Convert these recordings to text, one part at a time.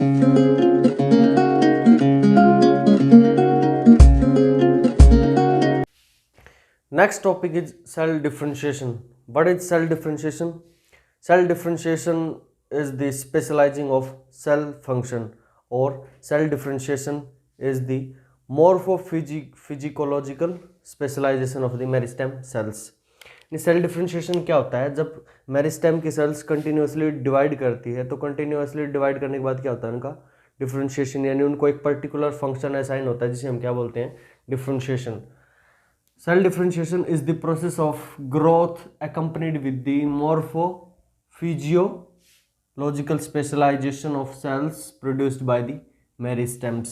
Next topic is cell differentiation. What is cell differentiation? Cell differentiation is the specializing of cell function, or cell differentiation is the morphophysiological specialization of the meristem cells. Cell differentiation क्या होता है? जब meristem की sales continuously divide करती है तो continuously divide करने के बाद क्या होता है उनका डिफरेंशिएशन, यानी उनको एक पर्टिकुलर फंक्शन असाइन होता है जिसे हम क्या बोलते हैं? Differentiation. Cell differentiation is the process of growth accompanied with the morphophysiological specialization of cells produced by the meristems.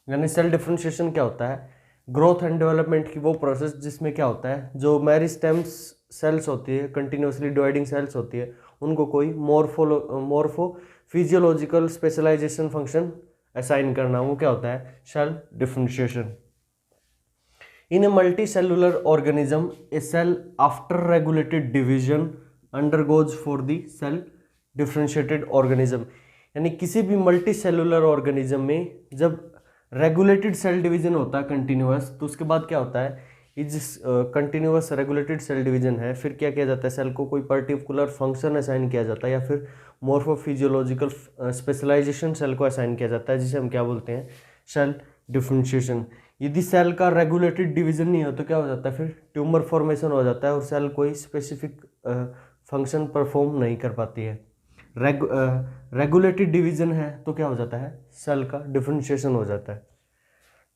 यानी सेल डिफरेंशिएशन क्या होता है? ग्रोथ एंड डेवलपमेंट की वो प्रोसेस जिसमें क्या होता है, जो मेरिस्टेम्स सेल्स होती है, कंटिन्यूसली डिवाइडिंग सेल्स होती है, उनको कोई मोर्फोफिजियोलॉजिकल स्पेशलाइजेशन फंक्शन असाइन करना, वो क्या होता है? Cell differentiation. In a multicellular organism, a cell after regulated division undergoes for the cell differentiated organism. यानी किसी भी मल्टी सेलुलर ऑर्गेनिज्म में जब रेगुलेटेड सेल डिवीजन होता है कंटिन्यूअस, तो उसके बाद क्या होता है? इस कंटिन्यूअस रेगुलेटेड सेल डिवीजन है, फिर क्या किया जाता है? सेल को कोई पर्टिकुलर फंक्शन असाइन किया जाता है या फिर मोर्फोफिजियोलॉजिकल स्पेशलाइजेशन सेल को असाइन किया जाता है, जिसे हम क्या बोलते हैं? Cell differentiation. यदि सेल का रेगुलेटेड डिवीजन नहीं हो तो क्या हो जाता है? फिर ट्यूमर फॉर्मेशन हो जाता है और सेल कोई स्पेसिफिक फंक्शन परफॉर्म नहीं कर पाती है. रेगुलेटेड डिवीजन है तो क्या हो जाता है? सेल का डिफरेंशिएशन हो जाता है.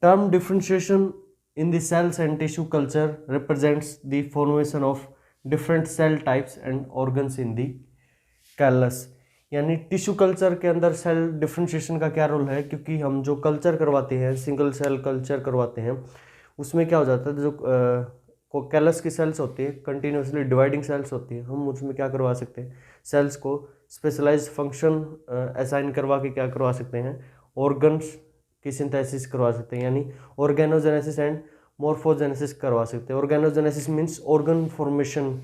Term differentiation in the cells and tissue culture represents the formation of different cell types and organs in the callus. यानी टिश्यू कल्चर के अंदर सेल डिफरेंशिएशन का क्या रोल है? क्योंकि हम जो कल्चर करवाते हैं, सिंगल सेल कल्चर करवाते हैं, उसमें क्या हो जाता है? जो कैलस की सेल्स होती है, कंटिन्यूसली डिवाइडिंग सेल्स होती है, हम उसमें क्या करवा सकते हैं? सेल्स को स्पेशलाइज्ड फंक्शन असाइन करवा के क्या करवा सकते हैं? ऑर्गन्स की सिंथेसिस करवा सकते हैं, यानी ऑर्गेनोजेनेसिस एंड मोर्फोजेनेसिस करवा सकते हैं. ऑर्गेनोजेनेसिस मीन्स ऑर्गन फॉर्मेशन,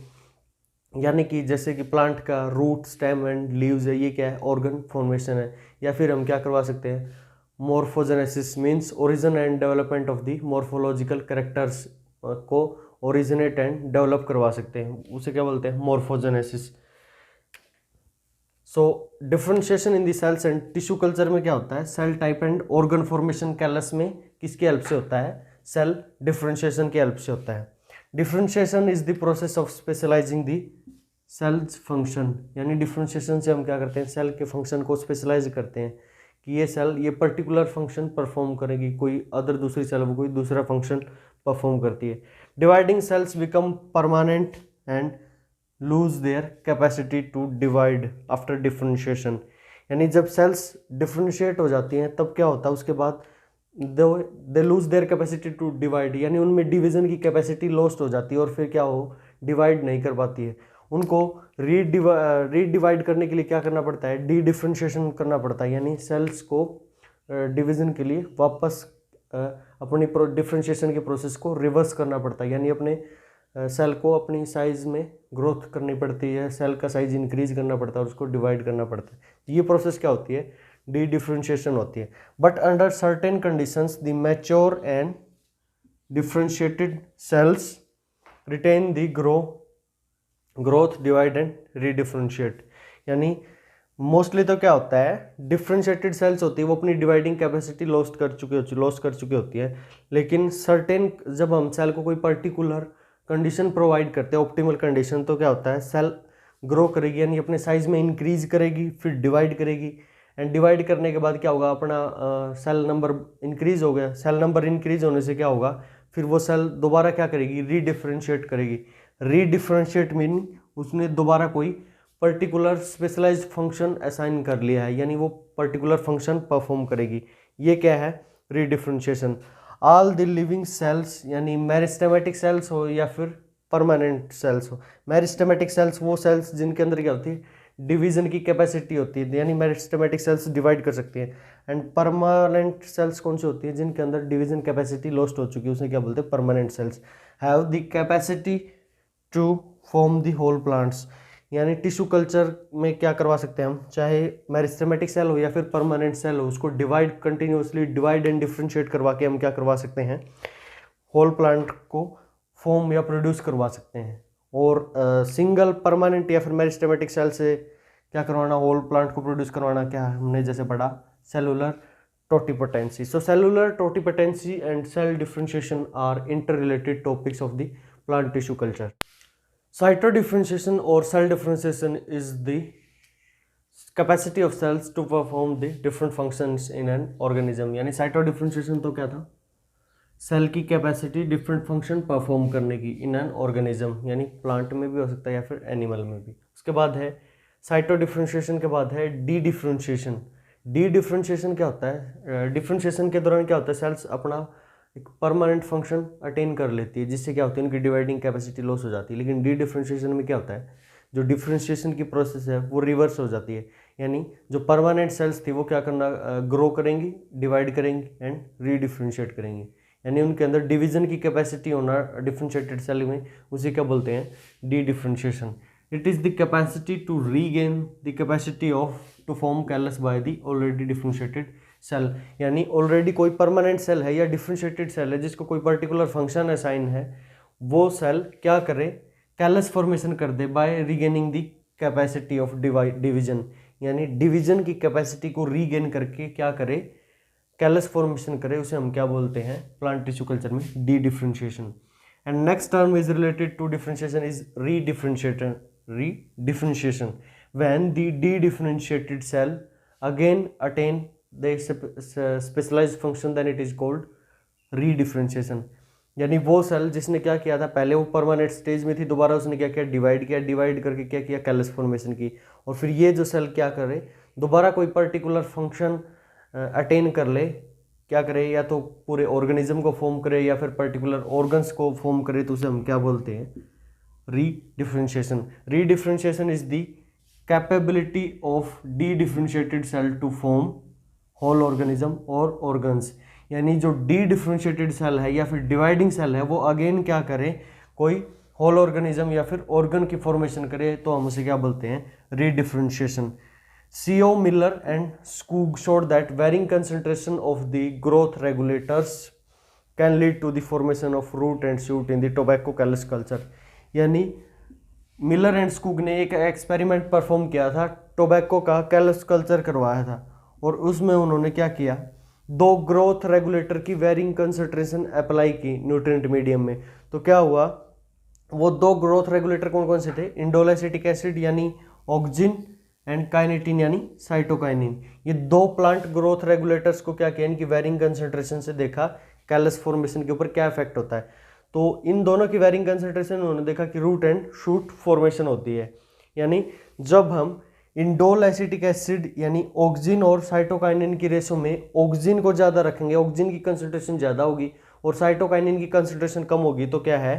यानी कि जैसे कि प्लांट का रूट, स्टेम एंड लीव्स है, ये क्या है? ऑर्गन फॉर्मेशन है. या फिर हम क्या करवा सकते हैं? Morphogenesis means origin and development of the morphological characters को ओरिजिनेट एंड डेवलप करवा सकते हैं, उसे क्या बोलते हैं? Morphogenesis. So differentiation in the cells and tissue culture में क्या होता है? Cell type and organ formation callus में किसकी हेल्प से होता है? सेल डिफरेंशिएशन की हेल्प से होता है. Differentiation is the process of specializing the cells function. यानी डिफरेंशिएशन से हम क्या करते हैं? सेल के फंक्शन को स्पेशलाइज करते हैं कि ये सेल ये पर्टिकुलर फंक्शन परफॉर्म करेगी, कोई अदर दूसरी सेल वो कोई दूसरा फंक्शन परफॉर्म करती है. Dividing cells become permanent and lose their capacity to divide after differentiation. यानी जब सेल्स डिफरेंशिएट हो जाती हैं तब क्या होता है? उसके बाद they lose their capacity to divide, यानी उनमें डिवीजन की कैपेसिटी लॉस्ट हो जाती है और फिर क्या हो? डिवाइड नहीं कर पाती है. उनको रीडिवाइड करने के लिए क्या करना पड़ता है? डी डिफरेंशिएशन करना पड़ता है, यानी सेल्स को डिवीजन के लिए वापस अपनी डिफरेंशिएशन के प्रोसेस को रिवर्स करना पड़ता है, यानी अपने सेल को अपनी साइज में ग्रोथ करनी पड़ती है, सेल का साइज इंक्रीज करना पड़ता है और उसको डिवाइड करना पड़ता है. ये प्रोसेस क्या होती है? डी डिफरेंशिएशन होती है. But under certain conditions the mature and differentiated cells retain the growth divide and redifferentiate. यानी मोस्टली तो क्या होता है? डिफरेंशिएटेड सेल्स होती है वो अपनी डिवाइडिंग कैपेसिटी लॉस्ट कर चुकी होती है, लेकिन सर्टेन जब हम सेल को कोई पर्टिकुलर कंडीशन प्रोवाइड करते हैं, ऑप्टिमल कंडीशन, तो क्या होता है? सेल ग्रो करेगी, यानी अपने साइज में इंक्रीज करेगी, फिर डिवाइड करेगी, एंड डिवाइड करने के बाद क्या होगा? अपना सेल नंबर इंक्रीज हो गया. सेल नंबर इंक्रीज होने से क्या होगा? फिर वो सेल दोबारा क्या करेगी? रीडिफरेंशिएट करेगी. रीडिफरेंशिएट मीन उसने दोबारा कोई पर्टिकुलर स्पेशलाइज्ड फंक्शन असाइन कर लिया है, यानी वो पर्टिकुलर फंक्शन परफॉर्म करेगी. ये क्या है? रीडिफरेंशिएशन. ऑल द लिविंग सेल्स, यानी मेरिस्टेमेटिक सेल्स हो या फिर परमानेंट सेल्स हो. मेरिस्टेमेटिक सेल्स वो सेल्स जिनके अंदर क्या होती है? डिवीजन की कैपेसिटी होती है, यानी मेरिस्टेमेटिक सेल्स डिवाइड कर सकती हैं. एंड परमानेंट सेल्स कौन सी होती है? जिनके अंदर डिवीजन कैपेसिटी लॉस्ट हो चुकी है, उसे क्या बोलते हैं? Permanent cells. Have the capacity to form the whole plants. यानी टिश्यू कल्चर में क्या करवा सकते हैं हम, चाहे मेरिस्टेमेटिक सेल हो या फिर परमानेंट सेल हो, उसको कंटिन्यूसली डिवाइड एंड डिफ्रेंशिएट करवा के हम क्या करवा सकते हैं, होल प्लांट को फॉर्म या प्रोड्यूस करवा सकते हैं। और सिंगल परमानेंट या फिर मेरिस्टेमेटिक सेल से क्या करवाना, होल प्लांट को प्रोड्यूस करवाना क्या हमने जैसे पढ़ा, cellular totipotency. So cellular totipotency and cell differentiation are interrelated topics of the plant tissue culture. Cytodifferentiation और cell differentiation is the capacity of cells to perform the different functions in an organism. यानी cytodifferentiation तो क्या था, cell की capacity different function perform करने की इन an organism, यानी plant में भी हो सकता है या फिर एनिमल में भी। उसके बाद है साइटो डिफरेंशिएशन के बाद है डी डिफरेंशिएशन। डी डिफरेंशिएशन क्या होता है, डिफरेंशिएशन के दौरान क्या होता है, सेल्स अपना एक परमानेंट फंक्शन अटेन कर लेती है, जिससे क्या होती है, इनकी डिवाइडिंग कैपेसिटी लॉस हो जाती है। लेकिन डी डिफरेंशिएशन में क्या होता है, जो डिफरेंशिएशन की प्रोसेस है वो रिवर्स हो जाती है, यानी जो परमानेंट सेल्स थी वो क्या करना, ग्रो करेंगी, डिवाइड करेंगी एंड रीडिफरेंशिएट करेंगी, यानी उनके अंदर डिवीजन की कैपेसिटी होना डिफरेंशिएटेड सेल में, उसे क्या बोलते हैं, dedifferentiation. It is the capacity to regain the capacity of to form callus by the already differentiated cell. यानी ऑलरेडी कोई परमानेंट सेल है या डिफरेंशिएटेड सेल है जिसको कोई पर्टिकुलर फंक्शन असाइन है, वो सेल क्या करे, कैलस फॉर्मेशन कर दे by regaining the capacity of division, यानी डिवीजन की कैपेसिटी को रीगेन करके क्या करे, कैलस फॉर्मेशन करे, उसे हम क्या बोलते हैं प्लांट टिश्यू कल्चर में, dedifferentiation. And next term is related to differentiation is redifferentiation when the de-differentiated cell again attain the specialized function, then it is called redifferentiation। यानी वो सेल जिसने क्या किया था, पहले वो परमानेंट स्टेज में थी, दोबारा उसने क्या किया, डिवाइड किया, डिवाइड करके क्या किया, कैलस फॉर्मेशन की, और फिर ये जो सेल क्या करे, दोबारा कोई पर्टिकुलर फंक्शन अटेन कर ले, क्या करे, या तो पूरे ऑर्गेनिज्म को फॉर्म करे या फिर पर्टिकुलर ऑर्गन्स को फॉर्म करे, तो उसे हम क्या बोलते हैं, redifferentiation। Redifferentiation is the capability of de-differentiated cell to form whole organism or organs। यानी जो de-differentiated cell है या फिर dividing cell है, वो अगेन क्या करे, कोई whole organism या फिर organ की formation करे, तो हम उसे क्या बोलते हैं, redifferentiation। C.O. Miller and Skoog showed that varying concentration of the growth regulators can lead to the formation of root and shoot in the tobacco callus culture। यानी मिलर एंड स्कूग ने एक एक्सपेरिमेंट परफॉर्म किया था, tobacco का callus culture करवाया था, और उसमें उन्होंने क्या किया, दो ग्रोथ रेगुलेटर की वेरिंग कंसंट्रेशन अप्लाई की न्यूट्रिएंट मीडियम में। तो क्या हुआ, वो दो ग्रोथ रेगुलेटर कौन कौन से थे, इंडोल एसिटिक एसिड यानी ऑक्जिन एंड काइनेटिन यानी साइटोकाइनिन। ये दो प्लांट ग्रोथ रेगुलेटर्स को क्या किया, इनकी वेरिंग कंसंट्रेशन से देखा कैलस फॉर्मेशन के ऊपर क्या इफेक्ट होता है। तो इन दोनों की वेरिंग कंसंट्रेशन उन्होंने देखा कि रूट एंड शूट फॉर्मेशन होती है। यानी जब हम इंडोल एसिटिक एसिड यानी ऑक्जिन और साइटोकाइनिन की रेशो में ऑक्जिन को ज़्यादा रखेंगे, ऑक्जिन की कंसंट्रेशन ज़्यादा होगी और साइटोकाइनिन की कंसंट्रेशन कम होगी, तो क्या है,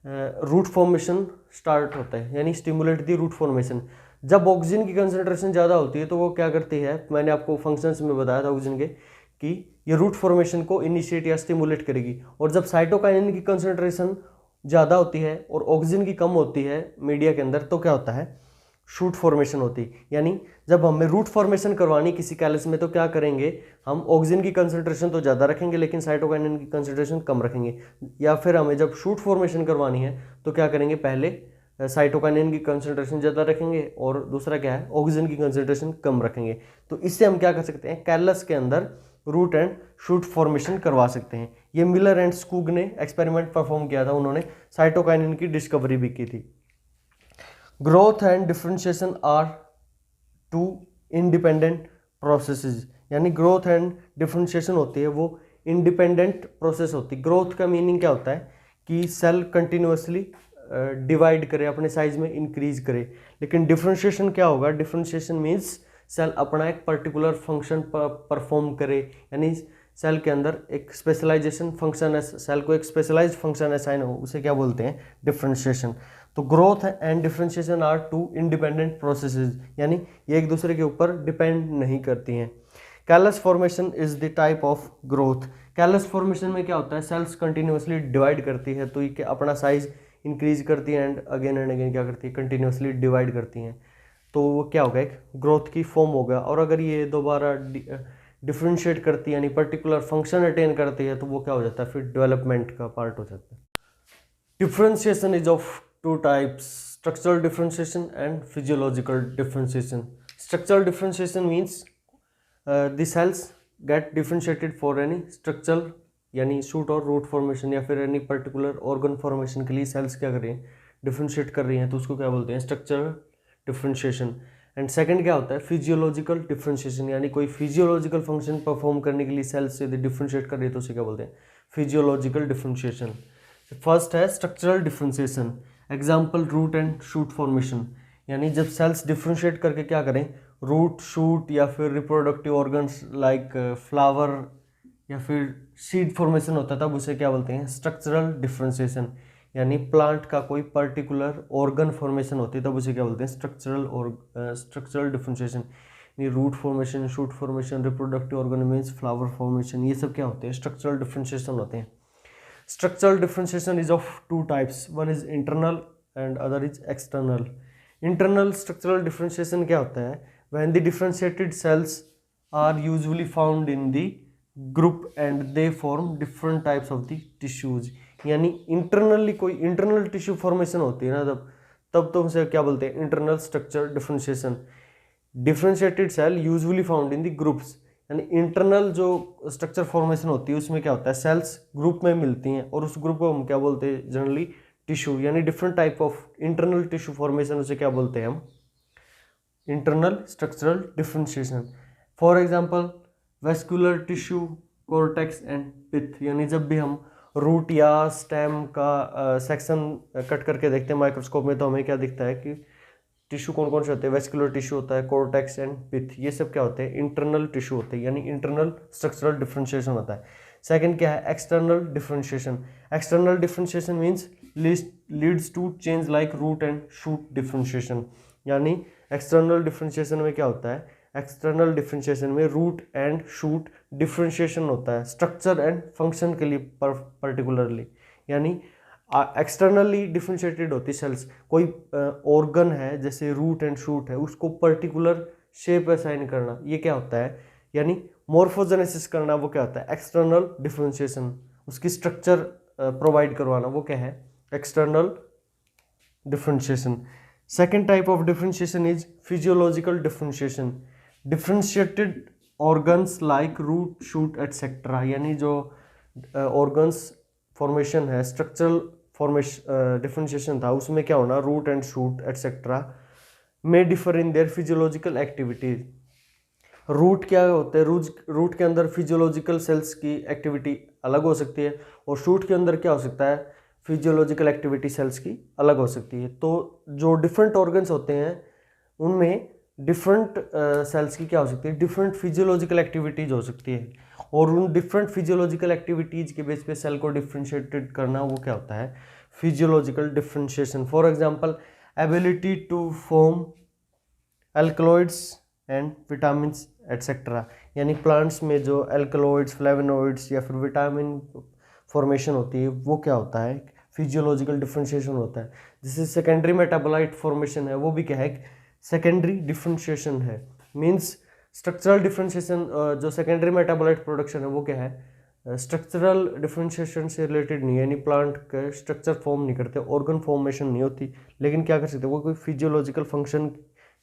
रूट फॉर्मेशन स्टार्ट होता है, यानी स्टिमुलेट दी रूट फॉर्मेशन। जब ऑक्जिन की कंसंट्रेशन ज़्यादा होती है तो वो क्या करती है, मैंने आपको फंक्शंस में बताया था ऑक्जिन के, कि ये रूट फॉर्मेशन को इनिशिएट या स्टिमुलेट करेगी। और जब साइटोकाइनिन की कंसंट्रेशन ज़्यादा होती है और ऑक्सिजन की कम होती है मीडिया के अंदर, तो क्या होता है, शूट फॉर्मेशन होती है। यानी जब हमें रूट फॉर्मेशन करवानी किसी कैलस में, तो क्या करेंगे, हम ऑक्सिजन की कंसंट्रेशन तो ज़्यादा रखेंगे लेकिन साइटोकाइनिन की कंसंट्रेशन कम रखेंगे। या फिर हमें जब शूट फॉर्मेशन करवानी है तो क्या करेंगे, पहले साइटोकाइनिन की कंसंट्रेशन ज़्यादा रखेंगे और दूसरा क्या है, ऑक्सिजन की कंसंट्रेशन कम रखेंगे। तो इससे हम क्या कर सकते हैं, कैलस के अंदर रूट एंड शूट फॉर्मेशन करवा सकते हैं। ये मिलर एंड स्कूग ने एक्सपेरिमेंट परफॉर्म किया था, उन्होंने साइटोकाइनिन की डिस्कवरी भी की थी। Growth and differentiation are two independent processes. यानी ग्रोथ एंड डिफरेंशिएशन होती है वो इंडिपेंडेंट प्रोसेस होती है। ग्रोथ का मीनिंग क्या होता है कि सेल कंटिन्यूसली डिवाइड करे, अपने साइज में इंक्रीज करे। लेकिन डिफरेंशिएशन क्या होगा, डिफरेंशिएशन मीन्स सेल अपना एक पर्टिकुलर फंक्शन परफॉर्म करे, यानी सेल के अंदर एक स्पेशलाइजेशन फंक्शन है, सेल को एक स्पेशलाइज्ड फंक्शन असाइन हो, उसे क्या बोलते हैं, डिफरेंशिएशन। तो growth and differentiation are two independent processes, यानी ये एक दूसरे के ऊपर डिपेंड नहीं करती हैं। Callus formation is the type of growth. Callus formation में क्या होता है, सेल्स कंटिन्यूसली डिवाइड करती है तो ये अपना साइज इंक्रीज करती हैं एंड अगेन क्या करती है, कंटिन्यूसली डिवाइड करती हैं, तो वो क्या होगा, एक ग्रोथ की फॉर्म होगा। और अगर ये दोबारा डिफ्रेंशिएट करती है यानी पर्टिकुलर फंक्शन अटेन करती है, तो वो क्या हो जाता है, फिर डेवलपमेंट का पार्ट हो जाता है। Differentiation is of two types, structural differentiation and physiological differentiation. Structural differentiation means the cells get differentiated for any structural यानी शूट और रूट फॉर्मेशन या फिर एनी पर्टिकुलर ऑर्गन फॉर्मेशन के लिए सेल्स क्या कर रही हैं, डिफ्रेंशिएट कर रही हैं, तो उसको क्या बोलते हैं, स्ट्रक्चरल डिफ्रेंशिएशन। एंड सेकंड क्या होता है, फिजियोलॉजिकल डिफ्रेंशिएशन, यानी कोई फिजियोलॉजिकल फंक्शन परफॉर्म करने के लिए सेल्स यदि डिफ्रेंशिएट कर रही है तो उसे क्या बोलते हैं, फिजियोलॉजिकल डिफ्रेंशिएशन। फर्स्ट है structural differentiation, example root and shoot formation, यानी जब सेल्स डिफ्रेंशिएट करके क्या करें, रूट, शूट या फिर रिप्रोडक्टिव ऑर्गन्स लाइक फ्लावर या फिर सीड फॉर्मेशन होता है, तब उसे क्या बोलते हैं, स्ट्रक्चरल डिफ्रेंशिएशन। यानी प्लांट का कोई पर्टिकुलर ऑर्गन फॉर्मेशन होती है तब उसे क्या बोलते हैं, स्ट्रक्चरल डिफ्रेंशिएशन। यानी root formation, shoot formation, reproductive organ means flower formation, ये सब क्या होते हैं, स्ट्रक्चरल डिफ्रेंशिएशन होते हैं। Structural differentiation is of two types, one is internal and other is external. Internal structural differentiation क्या होता है, when the differentiated cells are usually found in the group and they form different types of the tissues. यानी internally कोई internal tissue formation होती है ना, तब तो उसे क्या बोलते हैं, internal structure differentiation. Differentiated cell usually found in the groups, यानी इंटरनल जो स्ट्रक्चर फॉर्मेशन होती है उसमें क्या होता है, सेल्स ग्रुप में मिलती हैं और उस ग्रुप को हम क्या बोलते हैं, जनरली टिश्यू, यानी different type of internal tissue formation, उसे क्या बोलते हैं हम, internal structural differentiation. For example vascular tissue, cortex and pith, यानी जब भी हम रूट या स्टेम का सेक्शन कट करके देखते हैं माइक्रोस्कोप में, तो हमें क्या दिखता है कि टिश्यू कौन कौन से होते हैं, वेस्कुलर टिश्यू होता है, कॉर्टेक्स एंड पिथ, ये सब क्या होते हैं, इंटरनल टिश्यू होते हैं, यानी इंटरनल स्ट्रक्चरल डिफ्रेंशिएशन होता है। सेकंड क्या है, external differentiation. External differentiation means leads to change like root and shoot differentiation. यानी एक्सटर्नल डिफ्रेंशिएशन में क्या होता है, एक्सटर्नल डिफ्रेंशिएशन में रूट एंड शूट डिफ्रेंशिएशन होता है स्ट्रक्चर एंड फंक्शन के लिए पर्टिकुलरली। यानी एक्सटर्नली डिफ्रेंशिएटेड होती सेल्स, कोई ऑर्गन है जैसे रूट एंड शूट है, उसको पर्टिकुलर शेप असाइन करना, ये क्या होता है, यानी मॉर्फोजेनेसिस करना, वो क्या होता है, एक्सटर्नल डिफ्रेंशिएशन। उसकी स्ट्रक्चर प्रोवाइड करवाना, वो क्या है, external differentiation. Second type of differentiation is physiological differentiation. Differentiated organs like root, shoot etcetera, यानी जो ऑर्गन्स फॉर्मेशन है, स्ट्रक्चरल फॉर्मेशन डिफ्रेंशिएशन था, उसमें क्या होना, रूट एंड शूट एटसेट्रा में differ in their physiological activities. Root क्या होते हैं, रूट के अंदर फिजियोलॉजिकल सेल्स की एक्टिविटी अलग हो सकती है और शूट के अंदर क्या हो सकता है, फिजियोलॉजिकल एक्टिविटी सेल्स की अलग हो सकती है। तो जो डिफरेंट ऑर्गन्स होते हैं उनमें डिफरेंट सेल्स की क्या हो सकती है, डिफरेंट फिजियोलॉजिकल एक्टिविटीज हो सकती है, और उन डिफरेंट फिजियोलॉजिकल एक्टिविटीज के बेस पे सेल को डिफ्रेंशिएटेड करना, वो क्या होता है, physiological differentiation. For example ability to form alkaloids and vitamins etcetera, यानी प्लांट्स में जो एल्कलॉइड्स, फ्लेवोनॉइड्स या फिर विटामिन फॉर्मेशन होती है, वो क्या होता है, फिजियोलॉजिकल डिफ्रेंशिएशन होता है। जैसे सेकेंडरी मेटाबोलाइट फॉर्मेशन है, वो भी क्या है, सेकेंडरी डिफ्रेंशिएशन है। मींस स्ट्रक्चरल डिफ्रेंशिएशन, जो सेकेंडरी मेटाबोलाइट प्रोडक्शन है वो क्या है, स्ट्रक्चरल डिफ्रेंशिएशन से रिलेटेड नहीं है, यानी प्लांट का स्ट्रक्चर फॉर्म नहीं करते, ऑर्गन फॉर्मेशन नहीं होती, लेकिन क्या कर सकते हैं, वो कोई फिजियोलॉजिकल फंक्शन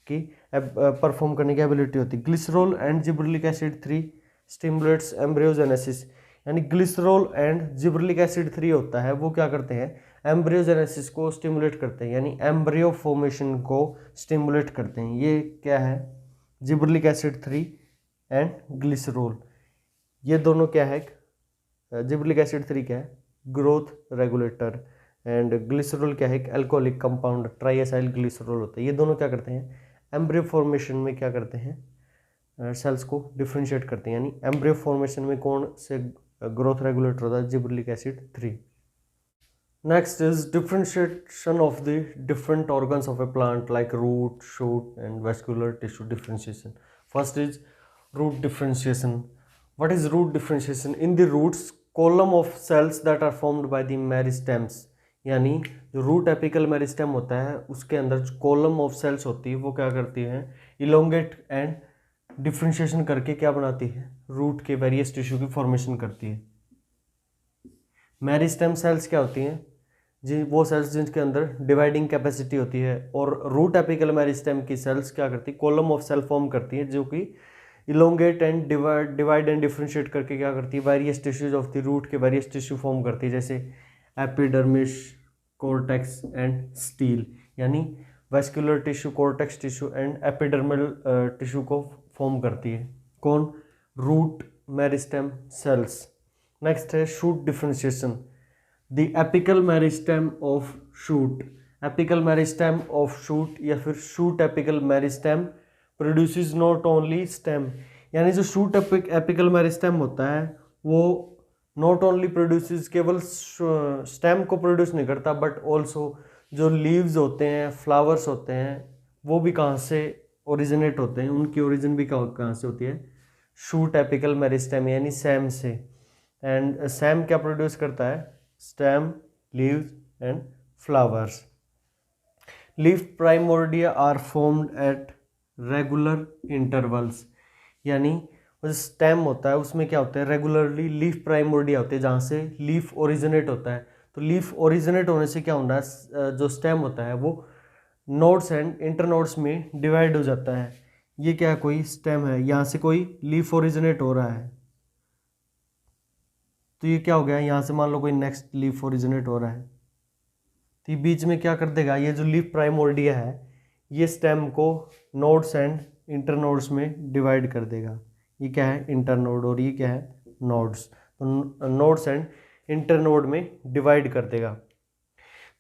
की परफॉर्म करने की एबिलिटी होती है। Glycerol and gibberellic acid 3 stimulates embryogenesis, यानी ग्लिसरॉल एंड जिबरेलिक एसिड 3 होता है, वो क्या करते हैं, एम्ब्रियोजेनेसिस को स्टिमुलेट करते हैं, यानी एम्ब्रियो फॉर्मेशन को स्टिमुलेट करते हैं। ये क्या है, जिबरेलिक एसिड 3 एंड ग्लिसरॉल, ये दोनों क्या है, जिबरेलिक एसिड 3 क्या है, ग्रोथ रेगुलेटर, एंड ग्लिसरॉल क्या है, अल्कोहलिक कंपाउंड, ट्राइएसाइल ग्लिसरॉल होता है। ये दोनों क्या करते हैं, एम्ब्रियो फॉर्मेशन में क्या करते हैं, सेल्स को डिफ्रेंशिएट करते हैं, यानी एम्ब्रियो फॉर्मेशन में कौन से ग्रोथ रेगुलेटर होता है, gibberellic acid 3। Next is differentiation of the different organs of a plant like root, shoot and vascular tissue differentiation. First is root differentiation. What is root differentiation? In the roots column of cells that are formed by the meristems, यानी जो root apical meristem होता है उसके अंदर जो column of sales होती है वो क्या करती है, इलोंगेट एंड डिफ्रेंशिएशन करके क्या बनाती है, रूट के वेरियस टिश्यू की फॉर्मेशन करती है। मेरिस्टेम सेल्स क्या होती हैं, जी वो सेल्स जिनके अंदर डिवाइडिंग कैपेसिटी होती है, और रूट एपिकल मेरिस्टेम की सेल्स क्या करती है, कॉलम ऑफ सेल फॉर्म करती है जो कि elongate and divide and differentiate करके क्या करती है, various tissues of the root के वेरियस टिश्यू फॉर्म करती है, जैसे एपिडर्मिस, कॉर्टेक्स एंड स्टील, यानी vascular tissue, cortex tissue and epidermal tissue को फॉर्म करती है। कौन, रूट मेरिस्टेम सेल्स। नेक्स्ट है shoot differentiation. The apical meristem of shoot, apical meristem of shoot या फिर shoot apical meristem produces not only stem, यानी जो शूट एपिकल मेरिस्टेम होता है वो नॉट ओनली प्रोड्यूसेस, केवल स्टेम को प्रोड्यूस नहीं करता, बट ऑल्सो जो लीव्स होते हैं, फ्लावर्स होते हैं, वो भी कहाँ से ओरिजिनेट होते हैं, उनकी ओरिजिन भी कहाँ से होती है, शूट एपिकल मेरिस्टेम यानी सैम से। एंड सैम क्या प्रोड्यूस करता है, stem, leaves and flowers. Leaf primordia are formed at regular intervals, यानी जो स्टेम होता है उसमें क्या होता है, रेगुलरली लीफ प्राइमोर्डिया होते हैं जहाँ से लीफ ओरिजिनेट होता है। तो लीफ ओरिजिनेट होने से क्या होता है, जो स्टेम होता है वो नोड्स एंड इंटरनोड्स में डिवाइड हो जाता है। ये क्या है, कोई स्टेम है, यहाँ से कोई लीफ ओरिजिनेट हो रहा है, तो ये क्या हो गया, यहाँ से मान लो कोई नेक्स्ट लीफ ओरिजिनेट हो रहा है, तो ये बीच में क्या कर देगा, ये जो लीफ प्राइमोर्डिया है ये स्टेम को नोड्स एंड इंटरनोड्स में डिवाइड कर देगा। ये क्या है, इंटरनोड, और ये क्या है, नोड्स। तो नोड्स एंड इंटरनोड में डिवाइड कर देगा।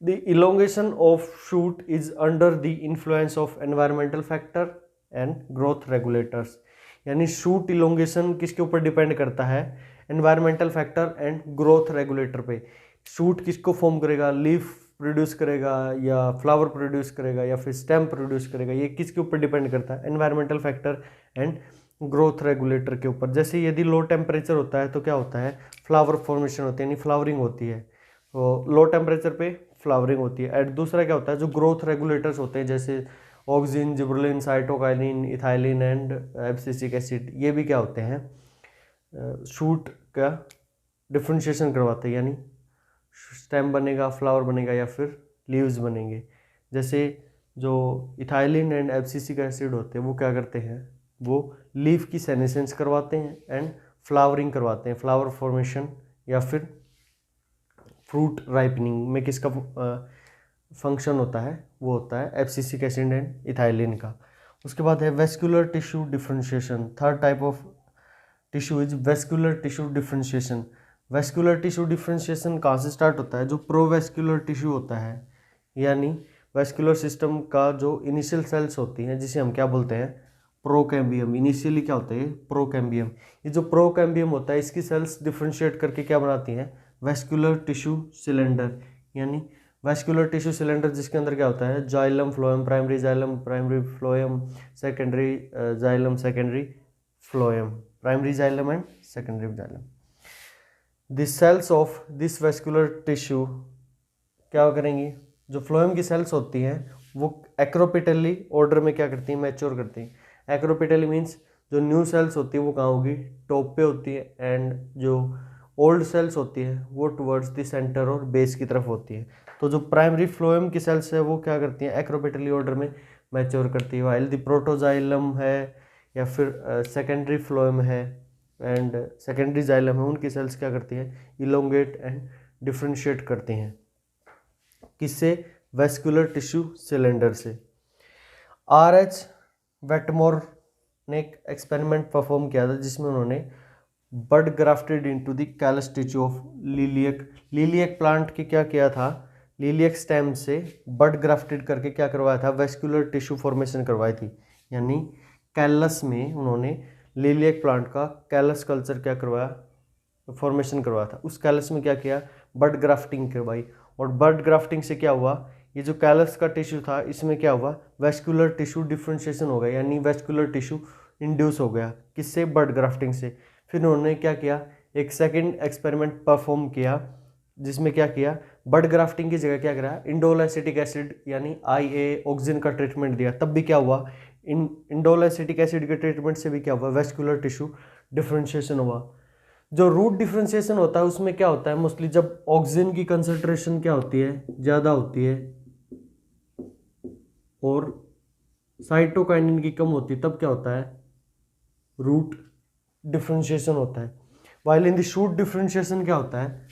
The elongation of shoot is under the influence of environmental factor and growth regulators, यानी शूट इलोंगेशन किसके ऊपर डिपेंड करता है, environmental factor and growth regulator पे। शूट किसको फॉर्म करेगा, लीफ प्रोड्यूस करेगा या फ्लावर प्रोड्यूस करेगा या फिर स्टेम प्रोड्यूस करेगा, ये किसके ऊपर डिपेंड करता है, environmental factor and growth regulator के ऊपर। जैसे यदि लो टेम्परेचर होता है तो क्या होता है, फ्लावर फॉर्मेशन होती है, यानी फ्लावरिंग होती है, तो लो टेम्परेचर पे फ्लावरिंग होती है। एंड दूसरा क्या होता है, जो ग्रोथ रेगुलेटर्स होते हैं जैसे auxin, gibberellin, cytokinin, ethylene and abscisic acid, ये भी क्या होते हैं, शूट का डिफ्रेंशिएशन करवाते हैं, यानी स्टेम बनेगा, फ्लावर बनेगा या फिर लीव्स बनेंगे। जैसे जो इथाइलिन एंड एब्सिसिक एसिड होते हैं वो क्या करते हैं, वो लीफ की सेनेसेंस करवाते हैं एंड फ्लावरिंग करवाते हैं, फ्लावर फॉर्मेशन या फिर फ्रूट राइपनिंग में किसका फंक्शन होता है, वो होता है एब्सिसिक एसिड एंड इथाइलिन का। उसके बाद है vascular tissue differentiation. Third type of tissue is vascular tissue differentiation. Vascular tissue differentiation कहाँ से स्टार्ट होता है, जो प्रोवेस्कुलर टिश्यू होता है, यानी वेस्कुलर सिस्टम का जो इनिशियल सेल्स होती हैं जिसे हम क्या बोलते हैं, प्रोकैम्बियम। इनिशियली क्या होता है, प्रोकैम्बियम। ये जो प्रोकैम्बियम होता है इसकी सेल्स डिफ्रेंशिएट करके क्या बनाती हैं, वेस्कुलर टिश्यू सिलेंडर, यानी वेस्कुलर टिश्यू सिलेंडर जिसके अंदर क्या होता है, xylem, phloem, primary xylem, primary phloem, secondary xylem, secondary phloem, primary xylem and secondary xylem. The cells of this vascular tissue क्या करेंगी, जो फ्लोएम की सेल्स होती हैं वो एक्रोपिटली ऑर्डर में क्या करती हैं, मैच्योर करती हैं। एक्रोपिटली मीन्स जो न्यू सेल्स होती है वो कहाँ होगी, टॉप पे होती है, एंड जो ओल्ड सेल्स होती है वो टुवर्ड्स द सेंटर और बेस की तरफ होती है। तो जो प्राइमरी फ्लोएम की सेल्स है वो क्या करती हैं, एक्रोपिटली ऑर्डर में मैच्योर करती है, वाइल द प्रोटोजाइलम है या फिर सेकेंडरी फ्लोएम है एंड सेकेंडरी जाइलम है, उनकी सेल्स क्या करती है, इलोंगेट एंड डिफ्रेंशिएट करती हैं, किससे, वेस्कुलर टिश्यू सिलेंडर से। R.H. वेटमोर ने एक एक्सपेरिमेंट परफॉर्म किया था जिसमें उन्होंने bud grafted into the callus tissue of lilac plant के क्या किया था, लिलियक स्टेम से बड ग्राफ्टेड करके क्या करवाया था, वेस्कुलर टिश्यू फॉर्मेशन करवाई थी। यानी कैलस में उन्होंने लिलियक प्लांट का कैलस कल्चर क्या करवाया, फॉर्मेशन करवाया था। उस कैलस में क्या किया, बड ग्राफ्टिंग करवाई, और बड ग्राफ्टिंग से क्या हुआ, ये जो कैलस का टिश्यू था इसमें क्या हुआ, वेस्कुलर टिश्यू डिफ्रेंशिएशन हो गया, यानी वेस्कुलर टिश्यू इंड्यूस हो गया, किससे, बड ग्राफ्टिंग से। फिर उन्होंने क्या किया, एक सेकंड एक्सपेरिमेंट परफॉर्म किया जिसमें क्या किया, बड ग्राफ्टिंग की जगह क्या करा, इंडोल एसिटिक एसिड यानी IA ऑक्सीजन का ट्रीटमेंट दिया, तब भी क्या हुआ, इंडोल एसिटिक एसिड के ट्रीटमेंट से भी क्या हुआ, वेस्कुलर टिश्यू डिफरेंशिएशन हुआ। जो रूट डिफरेंशिएशन होता है उसमें क्या होता है, मोस्टली जब ऑक्सीजन की कंसंट्रेशन क्या होती है, ज़्यादा होती है और साइटोकाइनिन की कम होती है, तब क्या होता है, रूट डिफरेंशिएशन होता है। While in the shoot differentiation क्या होता है,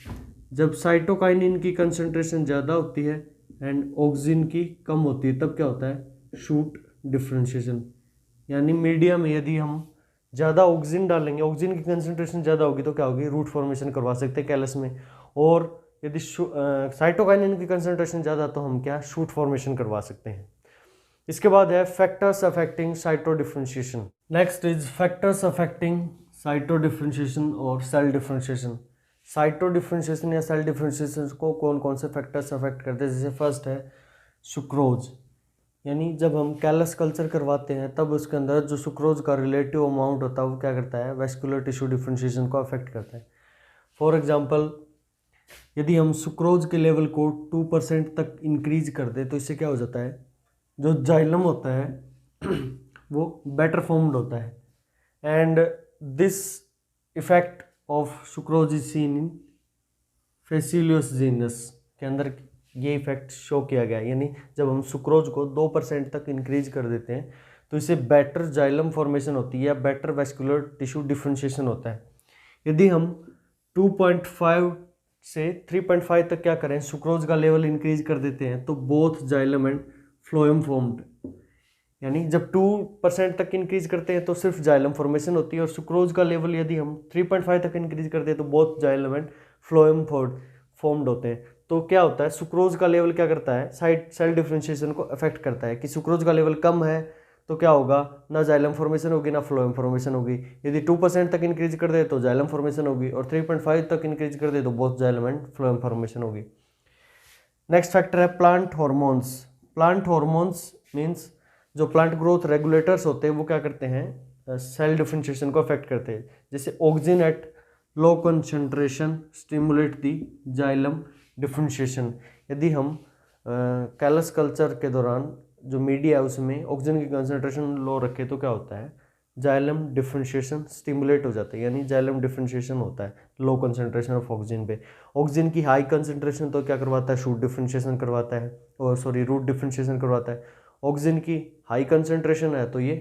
जब साइटोकाइनिन की कंसंट्रेशन ज़्यादा होती है एंड ऑक्सीजन की कम होती है, तब क्या होता है, शूट डिफरेंशिएशन। यानी मीडिया में यदि हम ज़्यादा ऑक्सीजन डालेंगे, ऑक्सीजन की कंसंट्रेशन ज़्यादा होगी तो क्या होगी, रूट फॉर्मेशन करवा सकते हैं कैलस में, और यदि साइटोकाइनिन की कंसंट्रेशन ज़्यादा तो हम क्या, शूट फॉर्मेशन करवा सकते हैं। इसके बाद है factors affecting cyto differentiation. Next is factors affecting cyto differentiation और सेल डिफरेंशिएशन। साइटो डिफरेंशिएशन या सेल डिफरेंशिएशन को कौन कौन से फैक्टर्स अफेक्ट करते हैं, जैसे फर्स्ट है सुक्रोज, यानी जब हम कैलस कल्चर करवाते हैं तब उसके अंदर जो सुक्रोज का रिलेटिव अमाउंट होता है वो क्या करता है, वेस्कुलर टिश्यू डिफरेंशिएशन को अफेक्ट करता है। फॉर एग्जांपल यदि हम सुक्रोज के लेवल को 2% तक इंक्रीज कर दें तो इससे क्या हो जाता है, जो जाइलम होता है वो बेटर फॉर्म्ड होता है, and this effect of sucrose is seen in Phaseolus genus के अंदर ये इफेक्ट शो किया गया है। यानी जब हम सुक्रोज को 2% तक इंक्रीज कर देते हैं तो इससे बेटर जाइलम फॉर्मेशन होती है या बेटर वेस्कुलर टिश्यू डिफरेंशिएशन होता है। यदि हम 2.5 से 3.5 तक क्या करें, सुक्रोज का लेवल इंक्रीज कर देते हैं तो both xylem and phloem formed, यानी जब 2% तक इंक्रीज करते हैं तो सिर्फ जाइलम फॉर्मेशन होती है, और सुक्रोज का लेवल यदि हम 3.5 तक इंक्रीज करते हैं तो both xylem and phloem formed होते हैं। तो क्या होता है, सुक्रोज का लेवल क्या करता है, साइड सेल डिफरेंशिएशन को अफेक्ट करता है कि सुक्रोज का लेवल कम है तो क्या होगा, ना जाइलम फॉर्मेशन होगी ना फ्लोएम फॉर्मेशन होगी। यदि 2% तक इंक्रीज कर दे तो जाइलम फॉर्मेशन होगी, और 3.5 तक इंक्रीज कर दे तो both xylem and phloem formation होगी। नेक्स्ट फैक्टर है plant hormones. Plant hormones means जो प्लांट ग्रोथ रेगुलेटर्स होते हैं वो क्या करते हैं, सेल डिफरेंशिएशन को अफेक्ट करते हैं। जैसे oxygen at low concentration stimulate the xylem differentiation. यदि हम कैलस कल्चर के दौरान जो मीडिया है उसमें ऑक्सीजन की कंसंट्रेशन लो रखे तो क्या होता है, जाइलम डिफरेंशिएशन स्टिमुलेट हो जाता है, यानी जाइलम डिफरेंशिएशन होता है लो कंसंट्रेशन ऑफ ऑक्सीजन पे। ऑक्सीजन की हाई कंसंट्रेशन तो क्या करवाता है, शूट डिफरेंशिएशन करवाता है, और सॉरी रूट डिफरेंशिएशन करवाता है। ऑक्सीजन की हाई कंसंट्रेशन है तो ये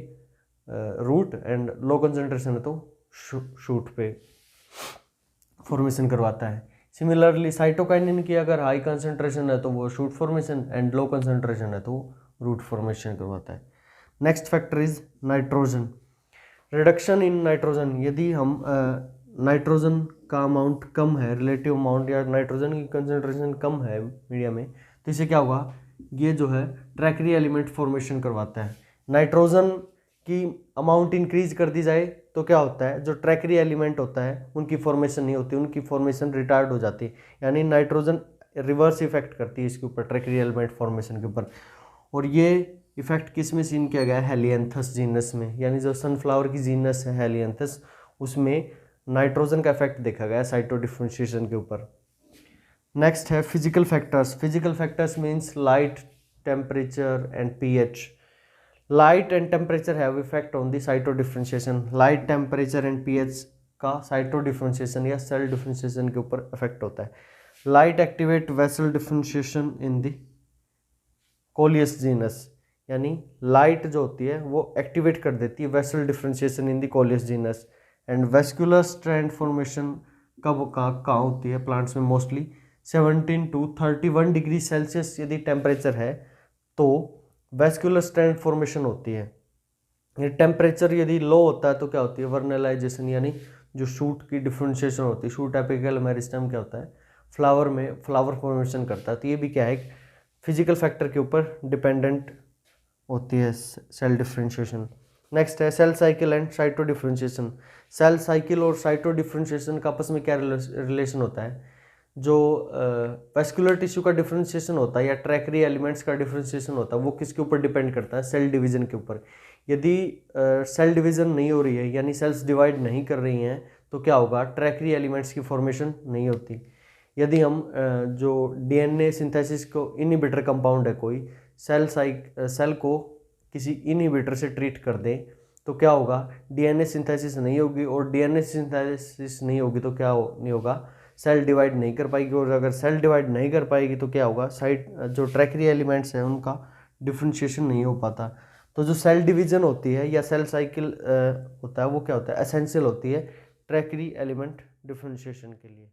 रूट, एंड लो कंसंट्रेशन है तो शूट पे फॉर्मेशन करवाता है। सिमिलरली साइटोकाइनिन की अगर हाई कंसंट्रेशन है तो वो shoot formation, and low concentration है तो रूट फॉर्मेशन करवाता है। Next factor is nitrogen. Reduction in nitrogen, यदि हम नाइट्रोजन का अमाउंट कम है, रिलेटिव अमाउंट या नाइट्रोजन की कंसंट्रेशन कम है मीडिया में, तो इससे क्या होगा, ये जो है ट्रैकरी एलिमेंट फॉर्मेशन करवाता है। नाइट्रोजन की अमाउंट इंक्रीज कर दी जाए तो क्या होता है, जो ट्रैकरी एलिमेंट होता है उनकी फॉर्मेशन नहीं होती, उनकी फॉर्मेशन रिटार्ड हो जाती है, यानी नाइट्रोजन रिवर्स इफेक्ट करती है इसके ऊपर, ट्रैकरी एलिमेंट फॉर्मेशन के ऊपर। और ये इफेक्ट किस में सीन किया गया है, हेलियंथस जीनस में, यानी जो सनफ्लावर की जीनस है हेलियंथस, उसमें नाइट्रोजन का इफेक्ट देखा गया है साइटो डिफरेंशिएशन के ऊपर। नेक्स्ट है physical factors. Physical factors means light, temperature and pH. Light and temperature have effect on the cyto differentiation. Light, temperature and pH का साइटो डिफरेंशिएशन या सेल डिफरेंशिएशन के ऊपर इफेक्ट होता है। Light activate vessel differentiation in the coleus genus, यानी light जो होती है वो एक्टिवेट कर देती है vessel differentiation in the coleus genus. And vascular strand formation कब कहाँ होती है प्लांट्स में, मोस्टली 17 to 31 डिग्री सेल्सियस यदि टेम्परेचर है तो वेस्कुलर स्ट्रैंड फॉर्मेशन होती है। ये टेम्परेचर यदि लो होता है तो क्या होती है, वर्नलाइजेशन, यानी जो शूट की डिफरेंशिएशन होती है। शूट एपिकल मेरिस्टेम क्या होता है, फ्लावर में फ्लावर फॉर्मेशन करता है। तो ये भी क्या है, फिजिकल फैक्टर के ऊपर डिपेंडेंट होती है सेल डिफरेंशिएशन। नेक्स्ट है cell cycle and cyto differentiation. Cell cycle और साइटो डिफरेंशिएशन का आपस में क्या रिलेशन होता है, जो वेस्कुलर टिश्यू का डिफरेंशिएशन होता है या ट्रैकरी एलिमेंट्स का डिफरेंशिएशन होता है वो किसके ऊपर डिपेंड करता है, सेल डिवीजन के ऊपर। यदि सेल डिवीजन नहीं हो रही है यानी सेल्स डिवाइड नहीं कर रही हैं तो क्या होगा, ट्रैकरी एलिमेंट्स की फॉर्मेशन नहीं होती। यदि हम जो डीएनए सिंथेसिस को इनहिबिटर कंपाउंड है कोई, सेल को किसी इनहिबिटर से ट्रीट कर दें तो क्या होगा, डीएनए सिंथेसिस नहीं होगी, और डीएनए सिंथेसिस नहीं होगी तो क्या नहीं होगा, सेल डिवाइड नहीं कर पाएगी, और अगर सेल डिवाइड नहीं कर पाएगी तो क्या होगा, साइड जो ट्रैकरी एलिमेंट्स हैं उनका डिफ्रेंशिएशन नहीं हो पाता। तो जो सेल डिवीजन होती है या सेल साइकिल होता है वो क्या होता है, एसेंशियल होती है ट्रैकरी एलिमेंट डिफ्रेंशिएशन के लिए।